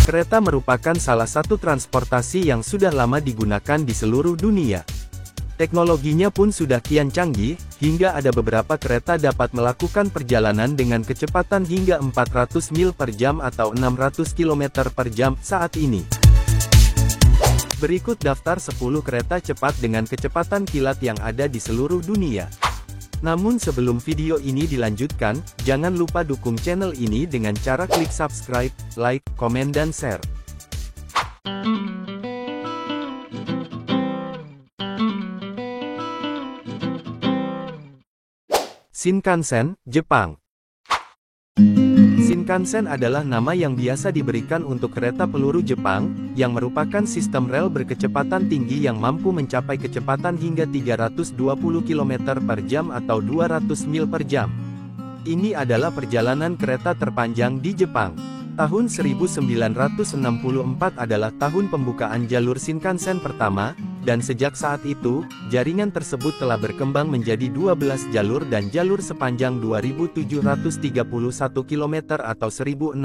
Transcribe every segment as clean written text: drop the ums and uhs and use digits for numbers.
Kereta merupakan salah satu transportasi yang sudah lama digunakan di seluruh dunia. Teknologinya pun sudah kian canggih, hingga ada beberapa kereta dapat melakukan perjalanan dengan kecepatan hingga 400 mil per jam atau 600 km per jam saat ini. Berikut daftar 10 kereta cepat dengan kecepatan kilat yang ada di seluruh dunia. Namun sebelum video ini dilanjutkan, jangan lupa dukung channel ini dengan cara klik subscribe, like, komen dan share. Shinkansen, Jepang. Shinkansen adalah nama yang biasa diberikan untuk kereta peluru Jepang, yang merupakan sistem rel berkecepatan tinggi yang mampu mencapai kecepatan hingga 320 km per jam atau 200 mil per jam. Ini adalah perjalanan kereta terpanjang di Jepang. Tahun 1964 adalah tahun pembukaan jalur Shinkansen pertama, dan sejak saat itu, jaringan tersebut telah berkembang menjadi 12 jalur dan jalur sepanjang 2.731 km atau 1.699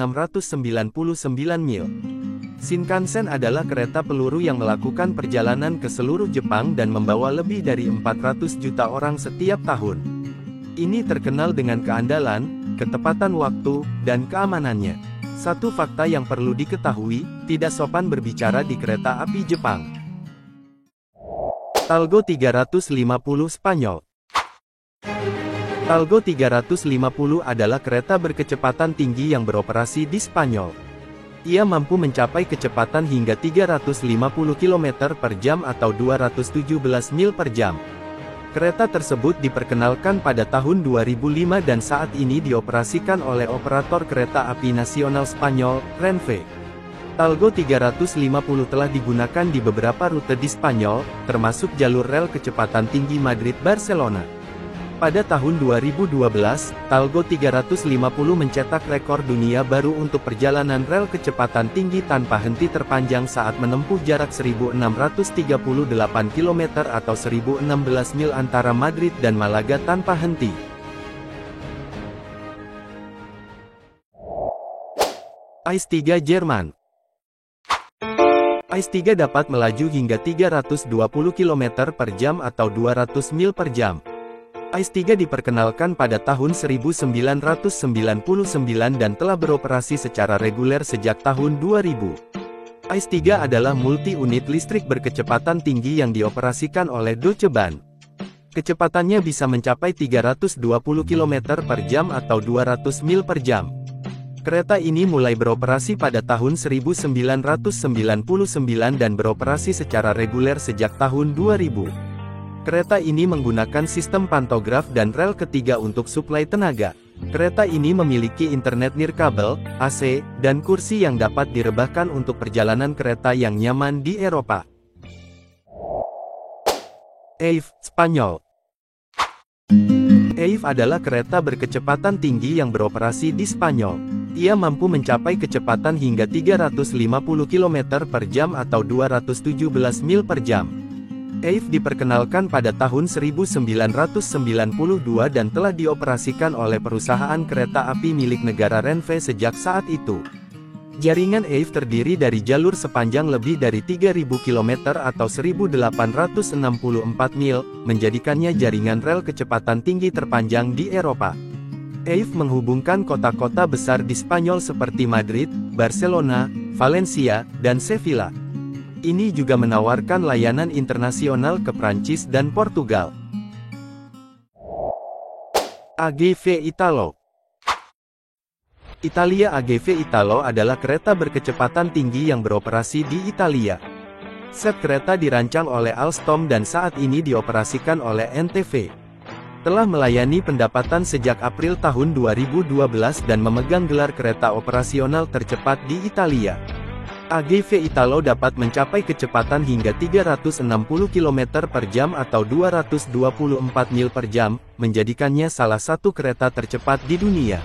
mil. Shinkansen adalah kereta peluru yang melakukan perjalanan ke seluruh Jepang dan membawa lebih dari 400 juta orang setiap tahun. Ini terkenal dengan keandalan, ketepatan waktu, dan keamanannya. Satu fakta yang perlu diketahui, tidak sopan berbicara di kereta api Jepang. Talgo 350 Spanyol. Talgo 350 adalah kereta berkecepatan tinggi yang beroperasi di Spanyol. Ia mampu mencapai kecepatan hingga 350 km per jam atau 217 mil per jam. Kereta tersebut diperkenalkan pada tahun 2005 dan saat ini dioperasikan oleh operator kereta api nasional Spanyol, Renfe. Talgo 350 telah digunakan di beberapa rute di Spanyol, termasuk jalur rel kecepatan tinggi Madrid-Barcelona. Pada tahun 2012, Talgo 350 mencetak rekor dunia baru untuk perjalanan rel kecepatan tinggi tanpa henti terpanjang saat menempuh jarak 1.638 km atau 1.016 mil antara Madrid dan Malaga tanpa henti. ICE 3 Jerman. ICE 3 dapat melaju hingga 320 km per jam atau 200 mil per jam. ICE 3 diperkenalkan pada tahun 1999 dan telah beroperasi secara reguler sejak tahun 2000. ICE 3 adalah multi-unit listrik berkecepatan tinggi yang dioperasikan oleh Deutsche Bahn. Kecepatannya bisa mencapai 320 km per jam atau 200 mil per jam. Kereta ini mulai beroperasi pada tahun 1999 dan beroperasi secara reguler sejak tahun 2000. Kereta ini menggunakan sistem pantograf dan rel ketiga untuk suplai tenaga. Kereta ini memiliki internet nirkabel, AC, dan kursi yang dapat direbahkan untuk perjalanan kereta yang nyaman di Eropa. EIF, Spanyol. EIF adalah kereta berkecepatan tinggi yang beroperasi di Spanyol. Ia mampu mencapai kecepatan hingga 350 km per jam atau 217 mil per jam. EIF diperkenalkan pada tahun 1992 dan telah dioperasikan oleh perusahaan kereta api milik negara Renfe sejak saat itu. Jaringan EIF terdiri dari jalur sepanjang lebih dari 3.000 km atau 1.864 mil, menjadikannya jaringan rel kecepatan tinggi terpanjang di Eropa. EIF menghubungkan kota-kota besar di Spanyol seperti Madrid, Barcelona, Valencia, dan Sevilla. Ini juga menawarkan layanan internasional ke Prancis dan Portugal. AGV Italo. Italia AGV Italo adalah kereta berkecepatan tinggi yang beroperasi di Italia. Set kereta dirancang oleh Alstom dan saat ini dioperasikan oleh NTV. Telah melayani pendapatan sejak April tahun 2012 dan memegang gelar kereta operasional tercepat di Italia. AGV Italo dapat mencapai kecepatan hingga 360 km per jam atau 224 mil per jam, menjadikannya salah satu kereta tercepat di dunia.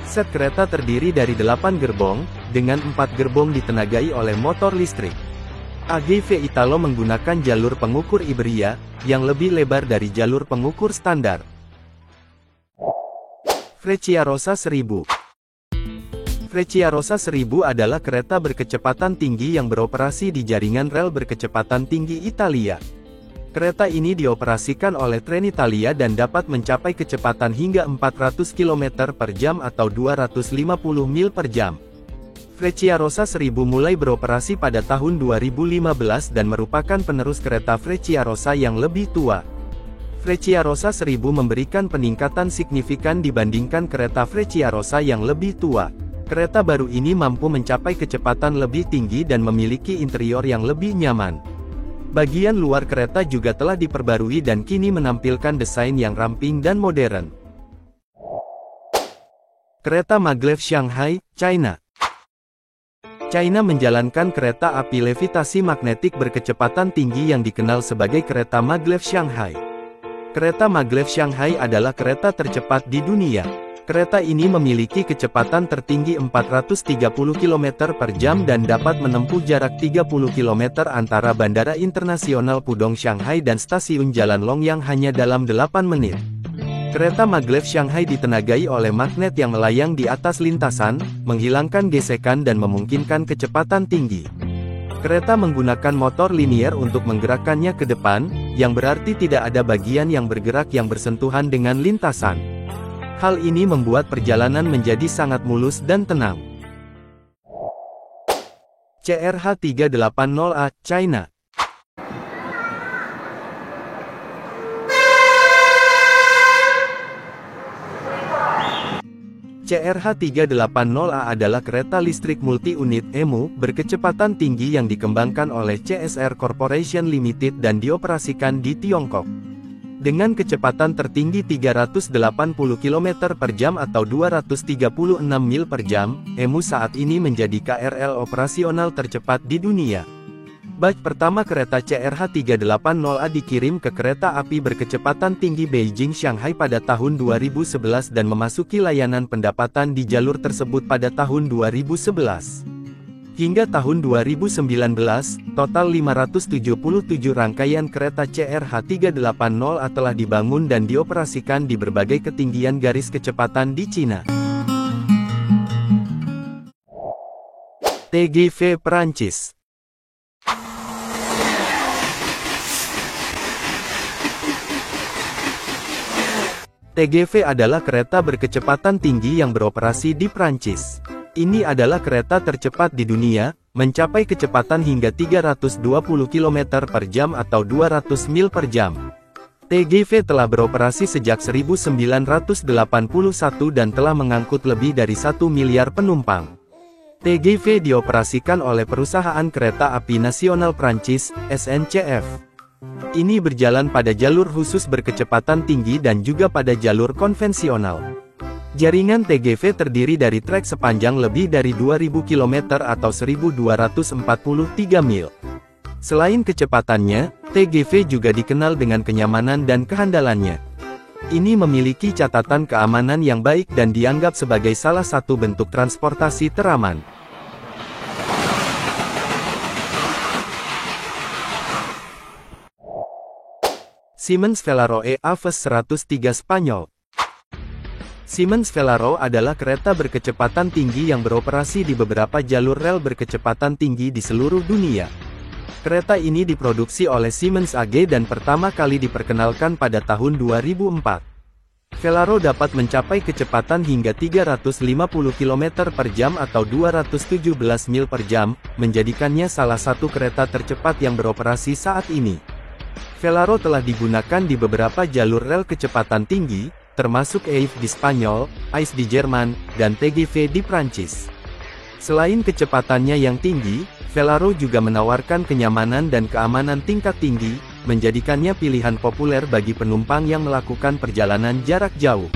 Set kereta terdiri dari 8 gerbong, dengan 4 gerbong ditenagai oleh motor listrik. AGV Italo menggunakan jalur pengukur Iberia, yang lebih lebar dari jalur pengukur standar. Frecciarossa 1000. Frecciarossa 1000 adalah kereta berkecepatan tinggi yang beroperasi di jaringan rel berkecepatan tinggi Italia. Kereta ini dioperasikan oleh Trenitalia dan dapat mencapai kecepatan hingga 400 km per jam atau 250 mil per jam. Frecciarossa 1000 mulai beroperasi pada tahun 2015 dan merupakan penerus kereta Frecciarossa yang lebih tua. Frecciarossa 1000 memberikan peningkatan signifikan dibandingkan kereta Frecciarossa yang lebih tua. Kereta baru ini mampu mencapai kecepatan lebih tinggi dan memiliki interior yang lebih nyaman. Bagian luar kereta juga telah diperbarui dan kini menampilkan desain yang ramping dan modern. Kereta Maglev Shanghai, China. China menjalankan kereta api levitasi magnetik berkecepatan tinggi yang dikenal sebagai kereta Maglev Shanghai. Kereta Maglev Shanghai adalah kereta tercepat di dunia. Kereta ini memiliki kecepatan tertinggi 430 km per jam dan dapat menempuh jarak 30 km antara Bandara Internasional Pudong Shanghai dan Stasiun Jalan Longyang hanya dalam 8 menit. Kereta Maglev Shanghai ditenagai oleh magnet yang melayang di atas lintasan, menghilangkan gesekan dan memungkinkan kecepatan tinggi. Kereta menggunakan motor linier untuk menggerakkannya ke depan, yang berarti tidak ada bagian yang bergerak yang bersentuhan dengan lintasan. Hal ini membuat perjalanan menjadi sangat mulus dan tenang. CRH380A, China. CRH380A adalah kereta listrik multi-unit EMU berkecepatan tinggi yang dikembangkan oleh CSR Corporation Limited dan dioperasikan di Tiongkok. Dengan kecepatan tertinggi 380 km per jam atau 236 mil per jam, EMU saat ini menjadi KRL operasional tercepat di dunia. Batch pertama kereta CRH380A dikirim ke kereta api berkecepatan tinggi Beijing-Shanghai pada tahun 2011 dan memasuki layanan pendapatan di jalur tersebut pada tahun 2011. Hingga tahun 2019, total 577 rangkaian kereta CRH380A telah dibangun dan dioperasikan di berbagai ketinggian garis kecepatan di Cina. TGV Perancis. TGV adalah kereta berkecepatan tinggi yang beroperasi di Prancis. Ini adalah kereta tercepat di dunia, mencapai kecepatan hingga 320 km per jam atau 200 mil per jam. TGV telah beroperasi sejak 1981 dan telah mengangkut lebih dari 1 miliar penumpang. TGV dioperasikan oleh Perusahaan Kereta Api Nasional Prancis, SNCF. Ini berjalan pada jalur khusus berkecepatan tinggi dan juga pada jalur konvensional. Jaringan TGV terdiri dari trek sepanjang lebih dari 2000 km atau 1243 mil. Selain kecepatannya, TGV juga dikenal dengan kenyamanan dan kehandalannya. Ini memiliki catatan keamanan yang baik dan dianggap sebagai salah satu bentuk transportasi teraman. Siemens Velaro EAVES 103 Spanyol. Siemens Velaro adalah kereta berkecepatan tinggi yang beroperasi di beberapa jalur rel berkecepatan tinggi di seluruh dunia. Kereta ini diproduksi oleh Siemens AG dan pertama kali diperkenalkan pada tahun 2004. Velaro dapat mencapai kecepatan hingga 350 km per jam atau 217 mil per jam, menjadikannya salah satu kereta tercepat yang beroperasi saat ini. Velaro telah digunakan di beberapa jalur rel kecepatan tinggi, termasuk EIF di Spanyol, AIS di Jerman, dan TGV di Prancis. Selain kecepatannya yang tinggi, Velaro juga menawarkan kenyamanan dan keamanan tingkat tinggi, menjadikannya pilihan populer bagi penumpang yang melakukan perjalanan jarak jauh.